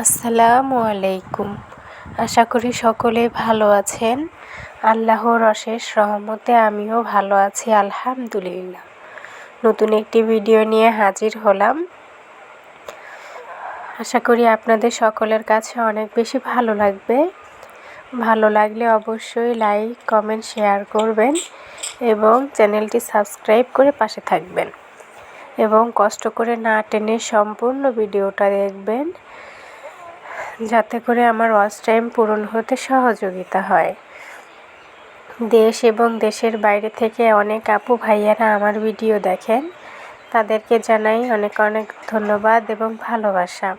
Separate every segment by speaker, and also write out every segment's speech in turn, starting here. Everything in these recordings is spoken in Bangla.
Speaker 1: আসসালামু আলাইকুম। আশা করি সকলে ভালো আছেন। আল্লাহর অশেষ রহমতে আমিও ভালো আছি আলহামদুলিল্লাহ। নতুন একটি ভিডিও নিয়ে হাজির হলাম। আশা করি আপনাদের সকলের কাছে অনেক বেশি ভালো লাগবে। ভালো লাগলে অবশ্যই লাইক, কমেন্ট, শেয়ার করবেন এবং চ্যানেলটি সাবস্ক্রাইব করে পাশে থাকবেন এবং কষ্ট করে না টেনে সম্পূর্ণ ভিডিওটা দেখবেন, যাতে করে আমার ওয়াচ টাইম পূরণ হতে সহযোগিতা হয়। দেশ এবং দেশের বাইরে থেকে অনেক আপু ভাইয়ারা আমার ভিডিও দেখেন, তাদেরকে জানাই অনেক অনেক ধন্যবাদ এবং ভালোবাসা।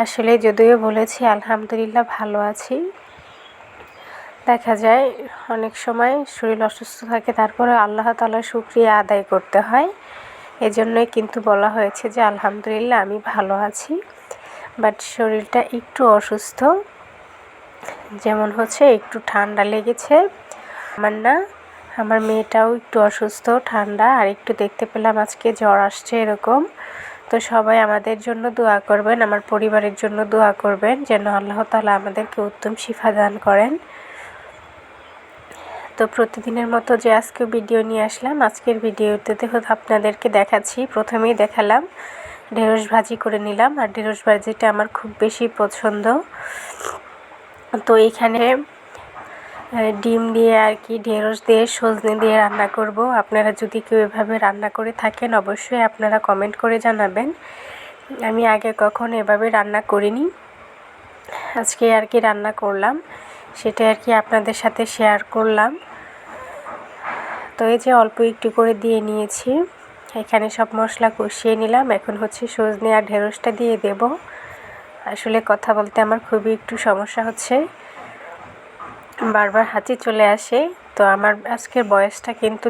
Speaker 1: আসলে যদিও বলেছি আলহামদুলিল্লাহ ভালো আছি, দেখা যায় অনেক সময় শরীর অসুস্থ থাকে, তারপরে আল্লাহ তাআলার শুকরিয়া আদায় করতে হয়। এজন্যই কিন্তু বলা হয়েছে যে আলহামদুলিল্লাহ আমি ভালো আছি, বাট শরীরটা একটু অসুস্থ। যেমন হচ্ছে একটু ঠান্ডা লেগেছে আমার মেয়েটাও একটু অসুস্থ, ঠান্ডা, আর একটু দেখতে পেলাম আজকে জ্বর আসছে এরকম। তো সবাই আমাদের জন্য দোয়া করবেন, আমার পরিবারের জন্য দোয়া করবেন যেন আল্লাহ তাআলা আমাদেরকে উত্তম শিফা দান করেন। তো প্রতিদিনের মতো যে আজকে ভিডিও নিয়ে আসলাম, আজকের ভিডিওতে আপনাদেরকে দেখাচ্ছি। প্রথমেই দেখালাম ঢেঁড়স ভাজি করে নিলাম, আর ঢেঁড়স ভাজিটা আমার খুব বেশি পছন্দ। তো এইখানে ডিম দিয়ে আর কি ঢেঁড়স দিয়ে সজনে দিয়ে রান্না করব। আপনারা যদি কেউ এভাবে রান্না করে থাকেন অবশ্যই আপনারা কমেন্ট করে জানাবেন। আমি আগে কখনো এভাবে রান্না করিনি, আজকে আর কি রান্না করলাম, সেটা আর কি আপনাদের সাথে শেয়ার করলাম। তো এই যে অল্প একটু করে দিয়ে নিয়েছি, এখানে সব মশলা কষিয়ে নিলাম। এখন হচ্ছে সজনে আর ঢেঁড়সটা দিয়ে দেব। আসলে কথা বলতে আমার খুবই একটু সমস্যা হচ্ছে, বারবার হাঁচি চলে আসে। তো আমার আজকের বয়সটা কিন্তু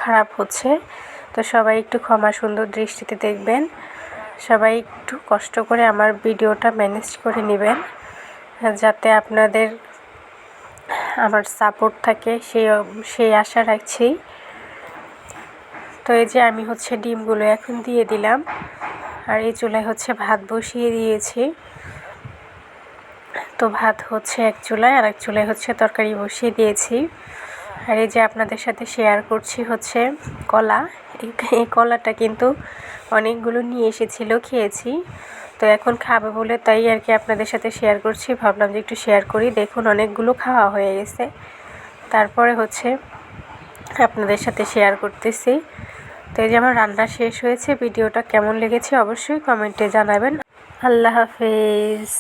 Speaker 1: খারাপ হচ্ছে, তো সবাই একটু ক্ষমা সুন্দর দৃষ্টিতে দেখবেন। সবাই একটু কষ্ট করে আমার ভিডিওটা ম্যানেজ করে নেবেন, যাতে আপনাদের আমার সাপোর্ট থাকে, সেই আশা রাখছি। তো এই যে আমি হচ্ছে ডিমগুলো এখন দিয়ে দিলাম, আর এই চুলায় হচ্ছে ভাত বসিয়ে দিয়েছি। তো ভাত হচ্ছে এক চুলায়, আর এক চুলায় হচ্ছে তরকারি বসিয়ে দিয়েছি। আর এই যে আপনাদের সাথে শেয়ার করছি হচ্ছে কলা। এই কলাটা কিন্তু অনেকগুলো নিয়ে এসেছিল, খেয়েছি। তো এখন খাবে বলে তাই আর কি আপনাদের সাথে শেয়ার করছি, ভাবলাম যে একটু শেয়ার করি। দেখুন অনেকগুলো খাওয়া হয়ে গেছে, তারপরে হচ্ছে আপনাদের সাথে শেয়ার করতেছি। তো এই যে আমার রান্না শেষ হয়েছে। ভিডিওটা কেমন লেগেছে অবশ্যই কমেন্টে জানাবেন। আল্লাহ হাফেজ।